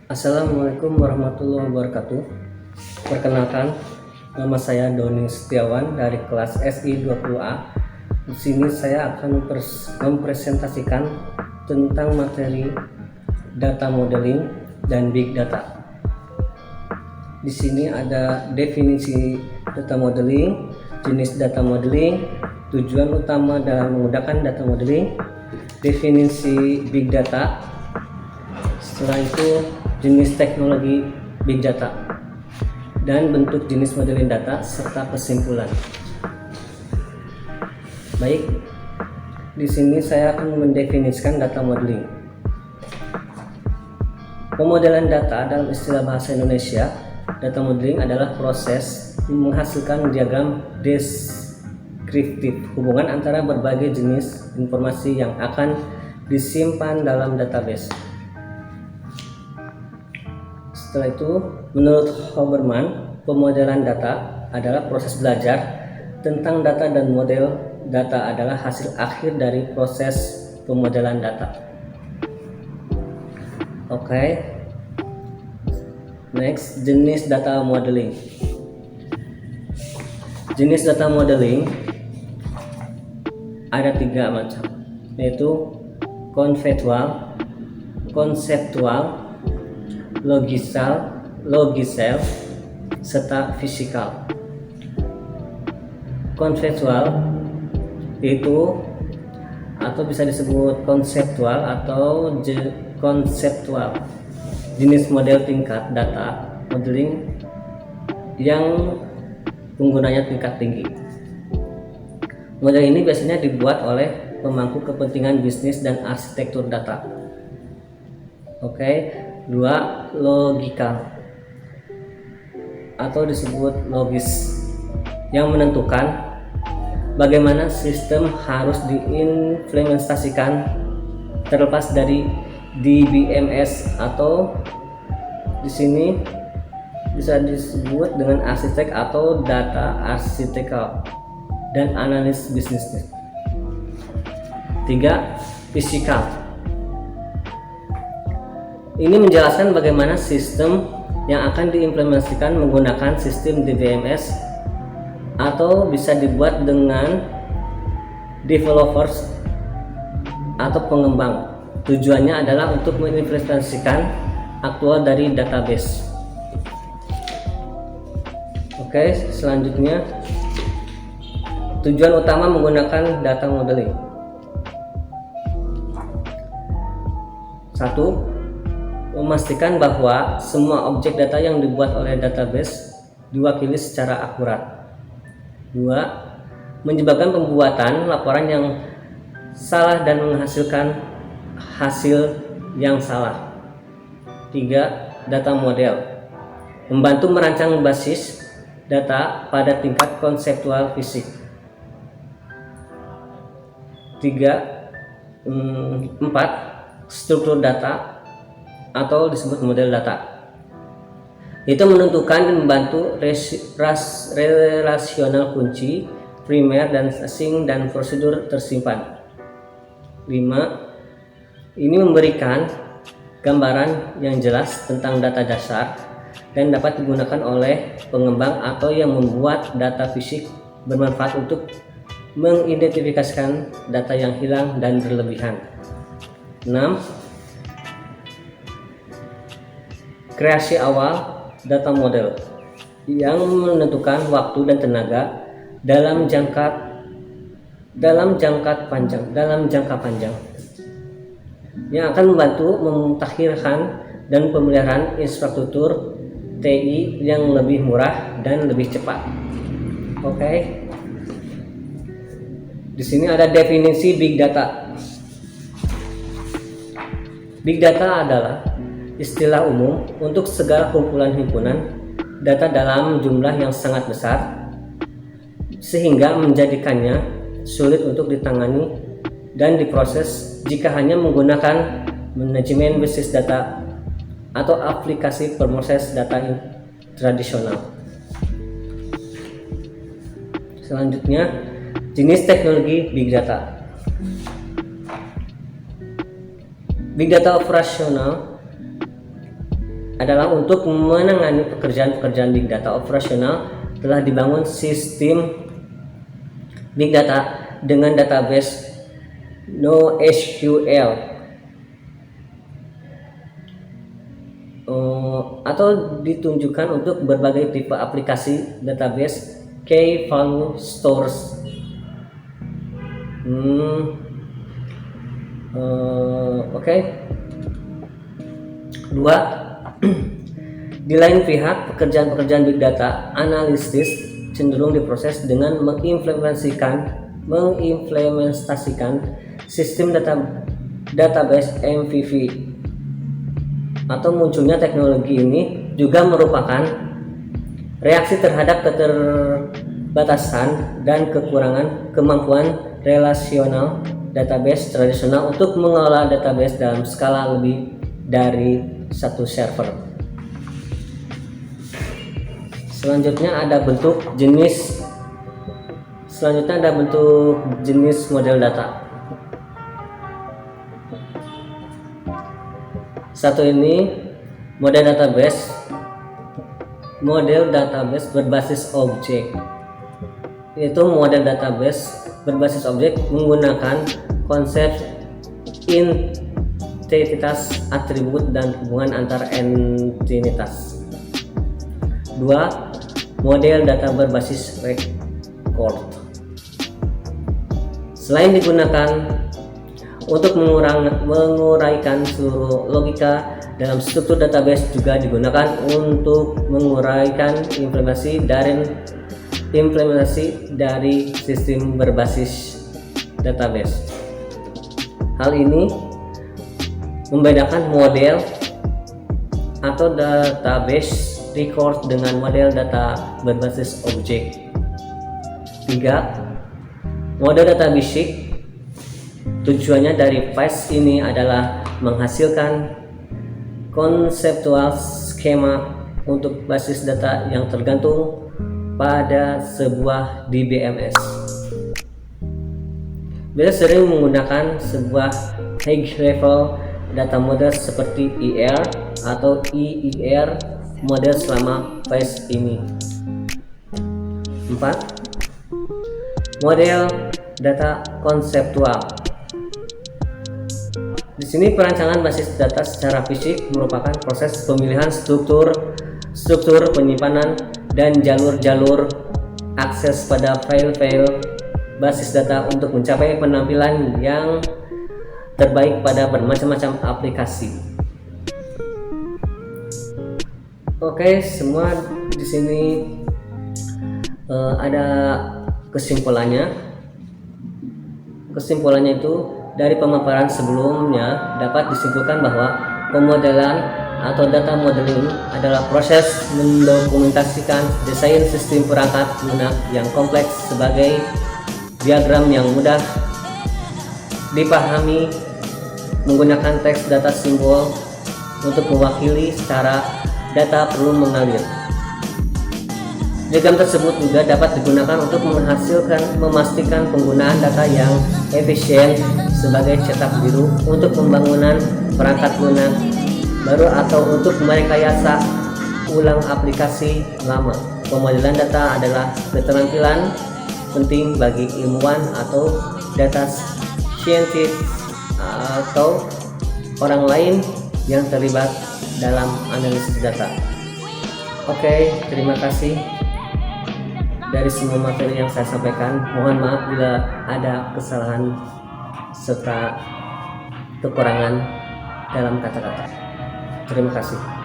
Assalamualaikum warahmatullahi wabarakatuh. Perkenalkan, nama saya Doni Setiawan dari kelas SI 20A. Di sini saya akan mempresentasikan tentang materi data modeling dan big data. Di sini ada definisi data modeling, jenis data modeling, tujuan utama dalam menggunakan data modeling, definisi big data. Setelah itu jenis teknologi big data dan bentuk jenis modeling data serta kesimpulan. Baik, di sini saya akan mendefinisikan data modeling. Pemodelan data dalam istilah bahasa Indonesia, data modeling adalah proses menghasilkan diagram deskriptif hubungan antara berbagai jenis informasi yang akan disimpan dalam database. Setelah itu, menurut Hoberman, pemodelan data adalah proses belajar tentang data dan model data adalah hasil akhir dari proses pemodelan data. Oke. Next, jenis data modeling. Jenis data modeling ada 3 macam, yaitu konseptual, logisel, serta fisikal. Konseptual itu atau bisa disebut konseptual atau konseptual, jenis model tingkat data modeling yang penggunanya tingkat tinggi. Model ini biasanya dibuat oleh pemangku kepentingan bisnis dan arsitektur data. Oke. 2. Logikal atau disebut logis, yang menentukan bagaimana sistem harus diimplementasikan terlepas dari DBMS atau di sini bisa disebut dengan arsitek atau data arsitekal dan analis bisnisnya. 3. Fisikal. Ini menjelaskan bagaimana sistem yang akan diimplementasikan menggunakan sistem DBMS atau bisa dibuat dengan developers atau pengembang. Tujuannya adalah untuk mengimplementasikan aktual dari database. Oke, selanjutnya tujuan utama menggunakan data modeling. 1. Memastikan bahwa semua objek data yang dibuat oleh database diwakili secara akurat. 2. Menyebabkan pembuatan laporan yang salah dan menghasilkan hasil yang salah. 3. Data model. Membantu merancang basis data pada tingkat konseptual fisik. 4. Struktur data atau disebut model data. Itu menentukan dan membantu relasional kunci, primer dan asing dan prosedur tersimpan. 5. Ini memberikan gambaran yang jelas tentang data dasar dan dapat digunakan oleh pengembang atau yang membuat data fisik bermanfaat untuk mengidentifikasikan data yang hilang dan berlebihan. 6. Kreasi awal data model yang menentukan waktu dan tenaga dalam jangka panjang yang akan membantu memutakhirkan dan pemeliharaan infrastruktur TI yang lebih murah dan lebih cepat. Oke. Di sini ada definisi big data. Big data adalah istilah umum untuk segala kumpulan himpunan data dalam jumlah yang sangat besar sehingga menjadikannya sulit untuk ditangani dan diproses jika hanya menggunakan manajemen basis data atau aplikasi pemroses data tradisional. Selanjutnya, jenis teknologi big data. Big data operasional adalah untuk menangani pekerjaan-pekerjaan big data operasional. Telah dibangun sistem big data dengan database NoSQL atau ditunjukkan untuk berbagai tipe aplikasi database key value stores. Oke. Dua, di lain pihak, pekerjaan-pekerjaan big data analisis cenderung diproses dengan mengimplementasikan sistem database MVV. Atau munculnya teknologi ini juga merupakan reaksi terhadap keterbatasan dan kekurangan kemampuan relasional database tradisional untuk mengelola database dalam skala lebih dari satu server. Selanjutnya ada bentuk jenis model data. Satu ini model database berbasis objek. Yaitu model database berbasis objek menggunakan konsep entitas, atribut, dan hubungan antar entitas. Dua, model data berbasis record. Selain digunakan untuk menguraikan seluruh logika dalam struktur database, juga digunakan untuk menguraikan implementasi dari sistem berbasis database. Hal ini membedakan model atau database record dengan model data berbasis objek. 3. Model data basic. Tujuannya dari PAS ini adalah menghasilkan konseptual skema untuk basis data yang tergantung pada sebuah DBMS. Bila sering menggunakan sebuah high level data model seperti IR atau IIR model selama phase ini. 4. Model data konseptual. Di sini perancangan basis data secara fisik merupakan proses pemilihan struktur penyimpanan dan jalur-jalur akses pada file-file basis data untuk mencapai penampilan yang terbaik pada bermacam-macam aplikasi. Oke, semua di sini ada kesimpulannya. Kesimpulannya itu dari pemaparan sebelumnya dapat disimpulkan bahwa pemodelan atau data modeling adalah proses mendokumentasikan desain sistem perangkat lunak yang kompleks sebagai diagram yang mudah dipahami menggunakan teks data simbol untuk mewakili secara data perlu mengalir. Diagram tersebut juga dapat digunakan untuk memastikan penggunaan data yang efisien sebagai cetak biru untuk pembangunan perangkat lunak baru atau untuk merekayasa ulang aplikasi lama. Pemodelan data adalah keterampilan penting bagi ilmuwan atau data scientist atau orang lain yang terlibat dalam analisis data. Oke, terima kasih dari semua materi yang saya sampaikan. Mohon maaf bila ada kesalahan serta kekurangan dalam kata-kata. Terima kasih.